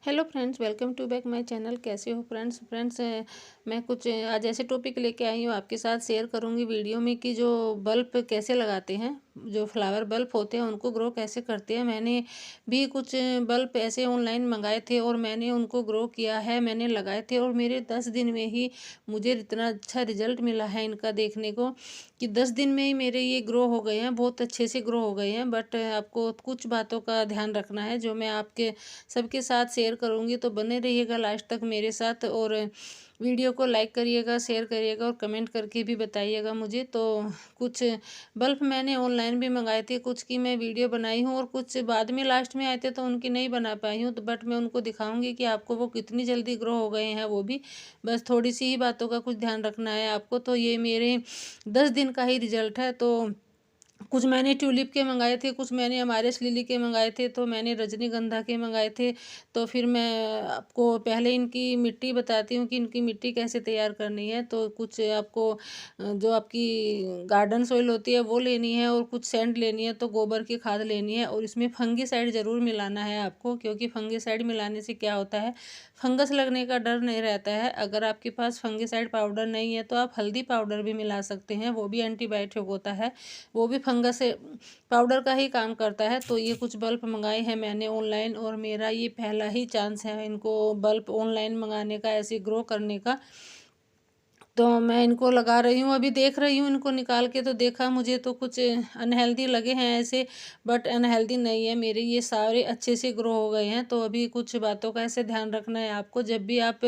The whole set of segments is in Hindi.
Hello friends, welcome to back my channel. कैसे हो फ्रेंड्स। मैं कुछ आज ऐसे टॉपिक लेके आई हूँ आपके साथ शेयर करूँगी वीडियो में कि जो बल्ब कैसे लगाते हैं, जो फ्लावर बल्ब होते हैं उनको ग्रो कैसे करते हैं। मैंने भी कुछ बल्ब ऐसे ऑनलाइन मंगाए थे और मैंने उनको ग्रो किया है, मैंने लगाए थे और मेरे 10 दिन में ही मुझे इतना अच्छा रिजल्ट मिला है इनका देखने को कि 10 दिन में ही मेरे ये ग्रो हो गए हैं, बहुत अच्छे से ग्रो हो गए हैं। बट आपको कुछ बातों का ध्यान रखना है जो मैं आपके सबके साथ शेयर करूँगी, तो बने रहिएगा लास्ट तक मेरे साथ। और वीडियो को लाइक करिएगा, शेयर करिएगा और कमेंट करके भी बताइएगा मुझे। तो कुछ बल्ब मैंने ऑनलाइन भी मंगाए थे, कुछ की मैं वीडियो बनाई हूँ और कुछ बाद में लास्ट में आए थे तो उनकी नहीं बना पाई हूँ। तो बट मैं उनको दिखाऊंगी कि आपको वो कितनी जल्दी ग्रो हो गए हैं वो भी। बस थोड़ी सी ही बातों का कुछ ध्यान रखना है आपको। तो ये मेरे 10 दिन का ही रिजल्ट है। तो कुछ मैंने ट्यूलिप के मंगाए थे, कुछ मैंने अमारिस लिली के मंगाए थे, तो मैंने रजनीगंधा के मंगाए थे। तो फिर मैं आपको पहले इनकी मिट्टी बताती हूँ कि इनकी मिट्टी कैसे तैयार करनी है। तो कुछ आपको जो आपकी गार्डन सॉइल होती है वो लेनी है और कुछ सैंड लेनी है, तो गोबर की खाद लेनी है। और इसमें फंगीसाइड ज़रूर मिलाना है आपको, क्योंकि फंगीसाइड मिलाने से क्या होता है, फंगस लगने का डर नहीं रहता है। अगर आपके पास फंगीसाइड पाउडर नहीं है तो आप हल्दी पाउडर भी मिला सकते हैं, वो भी एंटीबायोटिक होता है, वो भी फंगस से पाउडर का ही काम करता है। तो ये कुछ बल्ब मंगाए हैं मैंने ऑनलाइन और मेरा ये पहला ही चांस है इनको बल्ब ऑनलाइन मंगाने का, ऐसे ग्रो करने का। तो मैं इनको लगा रही हूँ, अभी देख रही हूँ इनको निकाल के, तो देखा मुझे तो कुछ अनहेल्दी लगे हैं ऐसे, बट अनहेल्दी नहीं है, मेरे ये सारे अच्छे से ग्रो हो गए हैं। तो अभी कुछ बातों का ऐसे ध्यान रखना है आपको, जब भी आप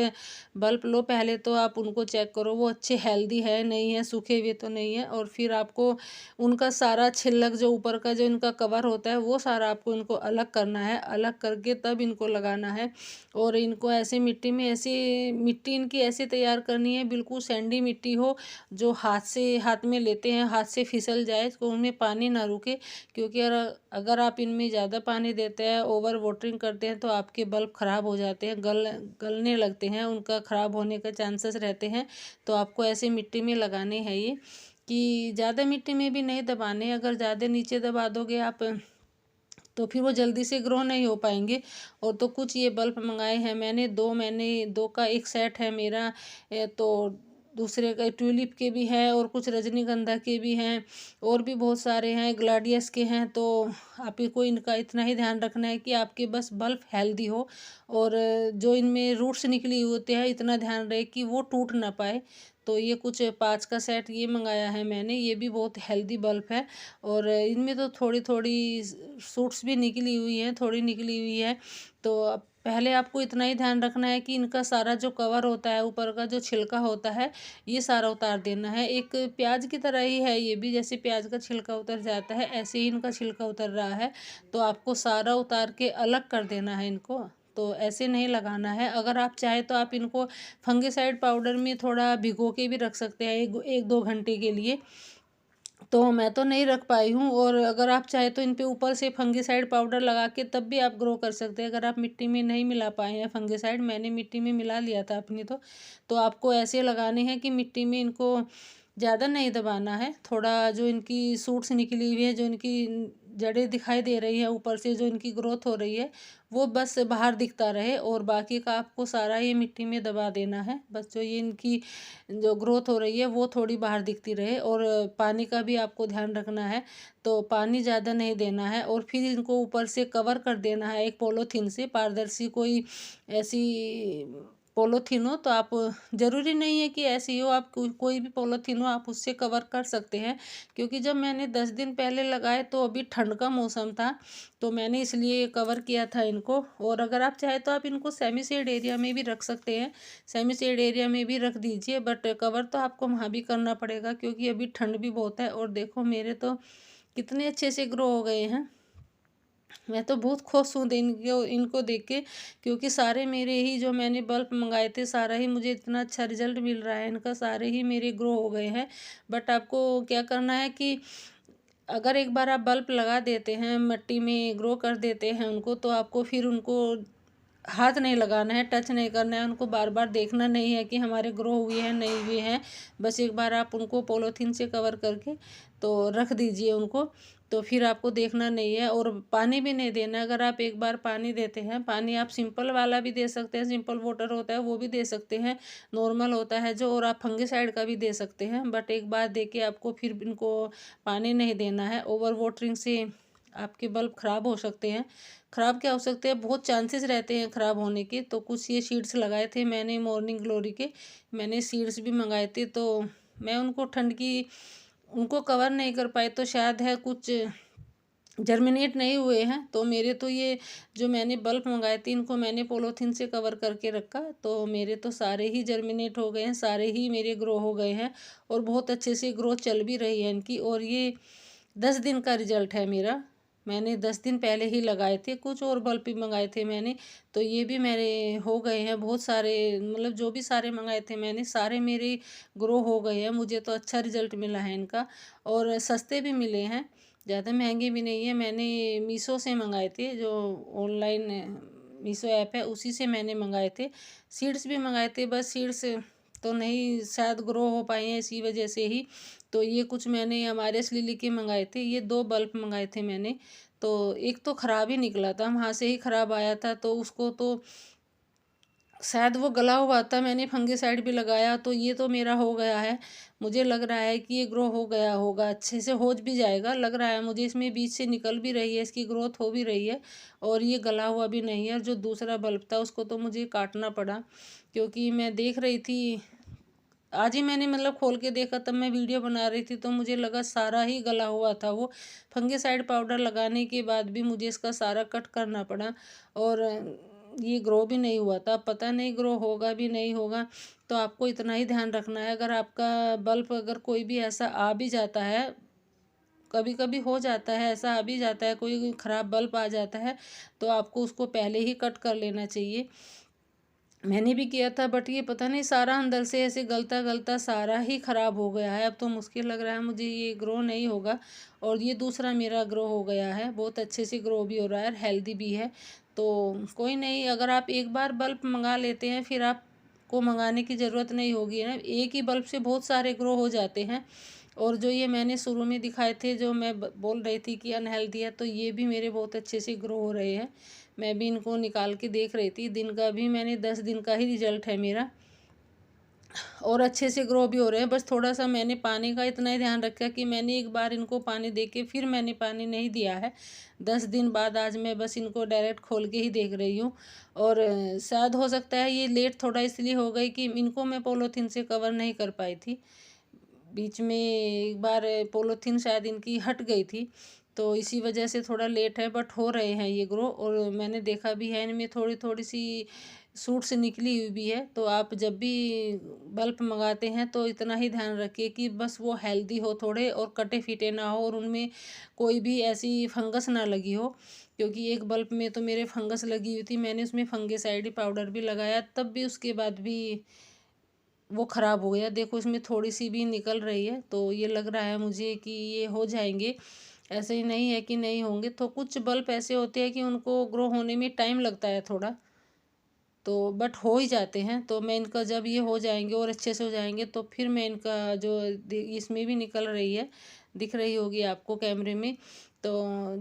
बल्ब लो पहले तो आप उनको चेक करो वो अच्छे हेल्दी है नहीं है, सूखे हुए तो नहीं है। और फिर आपको उनका सारा छिलक जो ऊपर का जो इनका कवर होता है वो सारा आपको इनको अलग करना है, अलग करके तब इनको लगाना है। और इनको ऐसे मिट्टी में ऐसी मिट्टी इनकी ऐसे तैयार करनी है, बिल्कुल सैंडी मिट्टी हो, जो हाथ में लेते हैं हाथ से फिसल जाए, तो उनमें पानी ना रुके। क्योंकि अगर आप इनमें ज़्यादा पानी देते हैं, ओवर वाटरिंग करते हैं, तो आपके बल्ब ख़राब हो जाते हैं, गलने लगते हैं, उनका ख़राब होने का चांसेस रहते हैं। तो आपको ऐसे मिट्टी में लगाने हैं ये, कि ज़्यादा मिट्टी में भी नहीं दबाने। अगर ज़्यादा नीचे दबा दोगे आप तो फिर वो जल्दी से ग्रो नहीं हो पाएंगे। और तो कुछ ये बल्ब मंगाए हैं मैंने दो का एक सेट है मेरा। तो दूसरे का ट्यूलिप के भी हैं और कुछ रजनीगंधा के भी हैं और भी बहुत सारे हैं, ग्लाडियस के हैं। तो आपको इनका इतना ही ध्यान रखना है कि आपके बस बल्ब हेल्दी हो और जो इनमें रूट्स निकली होते हैं इतना ध्यान रहे कि वो टूट ना पाए। तो ये कुछ 5 का सेट ये मंगाया है मैंने, ये भी बहुत हेल्दी बल्ब है। और इनमें तो थोड़ी थोड़ी सूट्स भी निकली हुई हैं, थोड़ी निकली हुई है। तो अब पहले आपको इतना ही ध्यान रखना है कि इनका सारा जो कवर होता है, ऊपर का जो छिलका होता है, ये सारा उतार देना है। एक प्याज की तरह ही है ये भी, जैसे प्याज का छिलका उतर जाता है ऐसे ही इनका छिलका उतर रहा है। तो आपको सारा उतार के अलग कर देना है इनको, तो ऐसे नहीं लगाना है। अगर आप चाहे तो आप इनको फंगिसाइड पाउडर में थोड़ा भिगो के भी रख सकते हैं, एक दो घंटे के लिए। तो मैं तो नहीं रख पाई हूँ। और अगर आप चाहे तो इन पे ऊपर से फंगिसाइड पाउडर लगा के तब भी आप ग्रो कर सकते हैं। अगर आप मिट्टी में नहीं मिला पाए हैं फंगिसाइड, मैंने मिट्टी में मिला लिया था अपनी। तो आपको ऐसे लगाने हैं कि मिट्टी में इनको ज़्यादा नहीं दबाना है, थोड़ा जो इनकी सूट्स निकली हुई है, जो इनकी जड़ें दिखाई दे रही है ऊपर से, जो इनकी ग्रोथ हो रही है, वो बस बाहर दिखता रहे और बाकी का आपको सारा ये मिट्टी में दबा देना है। बस जो ये इनकी जो ग्रोथ हो रही है वो थोड़ी बाहर दिखती रहे। और पानी का भी आपको ध्यान रखना है, तो पानी ज़्यादा नहीं देना है। और फिर इनको ऊपर से कवर कर देना है एक पॉलीथीन से, पारदर्शी कोई ऐसी पॉलीथीन हो। तो आप ज़रूरी नहीं है कि ऐसी हो, आप कोई भी पॉलीथीन हो आप उससे कवर कर सकते हैं। क्योंकि जब मैंने 10 दिन पहले लगाए तो अभी ठंड का मौसम था, तो मैंने इसलिए कवर किया था इनको। और अगर आप चाहे तो आप इनको सेमी शेड एरिया में भी रख सकते हैं, सेमी शेड एरिया में भी रख दीजिए, बट कवर तो आपको वहाँ भी करना पड़ेगा क्योंकि अभी ठंड भी बहुत है। और देखो मेरे तो कितने अच्छे से ग्रो हो गए हैं, मैं तो बहुत खुश हूँ इनको इनको देख के। क्योंकि सारे मेरे ही जो मैंने बल्ब मंगाए थे, सारा ही मुझे इतना अच्छा रिजल्ट मिल रहा है इनका, सारे ही मेरे ग्रो हो गए हैं। बट आपको क्या करना है कि अगर एक बार आप बल्ब लगा देते हैं, मिट्टी में ग्रो कर देते हैं उनको, तो आपको फिर उनको हाथ नहीं लगाना है, टच नहीं करना है, उनको बार बार देखना नहीं है कि हमारे ग्रो हुए हैं नहीं हुए हैं। बस एक बार आप उनको पॉलीथीन से कवर करके तो रख दीजिए उनको। तो फिर आपको देखना नहीं है और पानी भी नहीं देना। अगर आप एक बार पानी देते हैं, पानी आप सिंपल वाला भी दे सकते हैं, सिंपल वाटर होता है वो भी दे सकते हैं, नॉर्मल होता है जो, और आप फंगिसाइड का भी दे सकते हैं। बट एक बार दे के आपको फिर इनको पानी नहीं देना है। ओवर वाटरिंग से आपके बल्ब ख़राब हो सकते हैं। ख़राब क्या हो सकते हैं, बहुत चांसेस रहते हैं ख़राब होने के। तो कुछ ये शीट्स लगाए थे मैंने मॉर्निंग ग्लोरी के, मैंने सीड्स भी मंगाए थे, तो मैं उनको ठंड की उनको कवर नहीं कर पाई, तो शायद है कुछ जर्मिनेट नहीं हुए हैं। तो मेरे तो ये जो मैंने बल्ब मंगाए थे इनको मैंने पॉलीथीन से कवर करके रखा, तो मेरे तो सारे ही जर्मिनेट हो गए हैं, सारे ही मेरे ग्रो हो गए हैं और बहुत अच्छे से ग्रोथ चल भी रही है इनकी। और ये 10 दिन का रिजल्ट है मेरा। मैंने 10 दिन पहले ही लगाए थे, कुछ और बल्ब भी मंगाए थे मैंने, तो ये भी मेरे हो गए हैं बहुत सारे, मतलब जो भी सारे मंगाए थे मैंने सारे मेरे ग्रो हो गए हैं। मुझे तो अच्छा रिजल्ट मिला है इनका और सस्ते भी मिले हैं, ज़्यादा महंगे भी नहीं है। मैंने मीशो से मंगाए थे, जो ऑनलाइन मीशो ऐप है उसी से मैंने मंगाए थे। सीड्स भी मंगाए थे, बस सीड्स तो नहीं शायद ग्रो हो पाए हैं इसी वजह से ही। तो ये कुछ मैंने हमारे लिली के मंगाए थे, ये 2 बल्ब मंगाए थे मैंने। तो एक तो ख़राब ही निकला था, वहाँ से ही ख़राब आया था, तो उसको तो शायद वो गला हुआ था, मैंने फंगिसाइड भी लगाया, तो ये तो मेरा हो गया है। मुझे लग रहा है कि ये ग्रो हो गया होगा, अच्छे से हो भी जाएगा लग रहा है मुझे। इसमें बीच से निकल भी रही है, इसकी ग्रोथ हो भी रही है और ये गला हुआ भी नहीं है। और जो दूसरा बल्ब था उसको तो मुझे काटना पड़ा, क्योंकि मैं देख रही थी आज ही मैंने मतलब खोल के देखा, तब मैं वीडियो बना रही थी तो मुझे लगा सारा ही गला हुआ था वो। फंगिसाइड पाउडर लगाने के बाद भी मुझे इसका सारा कट करना पड़ा और ये ग्रो भी नहीं हुआ था। पता नहीं ग्रो होगा भी नहीं होगा। तो आपको इतना ही ध्यान रखना है, अगर आपका बल्ब अगर कोई भी ऐसा आ भी जाता है, कभी कभी हो जाता है ऐसा, आ भी जाता है कोई ख़राब बल्ब आ जाता है, तो आपको उसको पहले ही कट कर लेना चाहिए। मैंने भी किया था, बट ये पता नहीं सारा अंदर से ऐसे गलता गलता सारा ही ख़राब हो गया है। अब तो मुश्किल लग रहा है मुझे, ये ग्रो नहीं होगा। और ये दूसरा मेरा ग्रो हो गया है, बहुत अच्छे से ग्रो भी हो रहा है और हेल्दी भी है। तो कोई नहीं, अगर आप एक बार बल्ब मंगा लेते हैं फिर आपको मंगाने की ज़रूरत नहीं होगी ना। एक ही बल्ब से बहुत सारे ग्रो हो जाते हैं। और जो ये मैंने शुरू में दिखाए थे, जो मैं बोल रही थी कि अनहेल्दी है, तो ये भी मेरे बहुत अच्छे से ग्रो हो रहे हैं। मैं भी इनको निकाल के देख रही थी, दिन का भी मैंने 10 दिन का ही रिजल्ट है मेरा और अच्छे से ग्रो भी हो रहे हैं। बस थोड़ा सा मैंने पानी का इतना ही ध्यान रखा कि मैंने एक बार इनको पानी दे के फिर मैंने पानी नहीं दिया है। 10 दिन बाद आज मैं बस इनको डायरेक्ट खोल के ही देख रही हूँ। और शायद हो सकता है ये लेट थोड़ा इसलिए हो गई कि इनको मैं पॉलीथीन से कवर नहीं कर पाई थी। बीच में एक बार पॉलीथीन शायद इनकी हट गई थी, तो इसी वजह से थोड़ा लेट है, बट हो रहे हैं ये ग्रो। और मैंने देखा भी है इनमें थोड़ी थोड़ी सी सूट्स निकली हुई भी है। तो आप जब भी बल्ब मंगाते हैं तो इतना ही ध्यान रखिए कि बस वो हेल्दी हो थोड़े और कटे फीटे ना हो और उनमें कोई भी ऐसी फंगस ना लगी हो। क्योंकि एक बल्ब में तो मेरे फंगस लगी हुई थी, मैंने उसमें फंगिसाइड पाउडर भी लगाया, तब भी उसके बाद भी वो ख़राब हो गया। देखो इसमें थोड़ी सी भी निकल रही है, तो ये लग रहा है मुझे कि ये हो जाएंगे। ऐसे ही नहीं है कि नहीं होंगे। तो कुछ बल्ब ऐसे होते हैं कि उनको ग्रो होने में टाइम लगता है थोड़ा, तो बट हो ही जाते हैं। तो मैं इनका जब ये हो जाएंगे और अच्छे से हो जाएंगे तो फिर मैं इनका जो इसमें भी निकल रही है, दिख रही होगी आपको कैमरे में, तो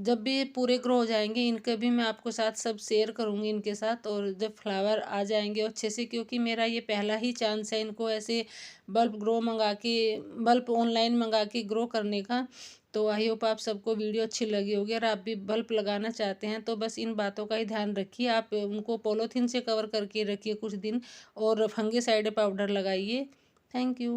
जब भी पूरे ग्रो हो जाएंगे इनके भी मैं आपको साथ सब शेयर करूँगी इनके साथ। और जब फ्लावर आ जाएंगे अच्छे से, क्योंकि मेरा ये पहला ही चांस है इनको ऐसे बल्ब ऑनलाइन मंगा के ग्रो करने का। तो आई होप आप सबको वीडियो अच्छी लगी होगी। अगर आप भी बल्ब लगाना चाहते हैं तो बस इन बातों का ही ध्यान रखिए, आप उनको पॉलीथीन से कवर करके रखिए कुछ दिन और फंगिसाइड पाउडर लगाइए। Thank you.